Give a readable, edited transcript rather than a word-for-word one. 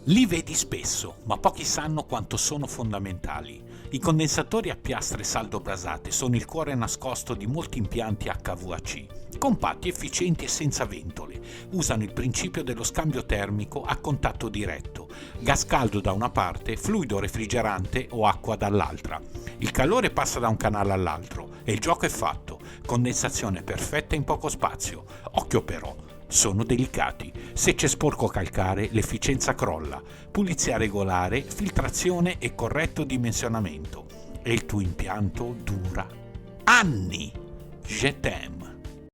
Li vedi spesso, ma pochi sanno quanto sono fondamentali. I condensatori a piastre saldo-brasate sono il cuore nascosto di molti impianti HVAC. Compatti, efficienti e senza ventole. Usano il principio dello scambio termico a contatto diretto. Gas caldo da una parte, fluido refrigerante o acqua dall'altra. Il calore passa da un canale all'altro e il gioco è fatto. Condensazione perfetta in poco spazio. Occhio però, sono delicati. Se c'è sporco calcare, l'efficienza crolla. Pulizia regolare, filtrazione e corretto dimensionamento. E il tuo impianto dura anni. Je t'aime.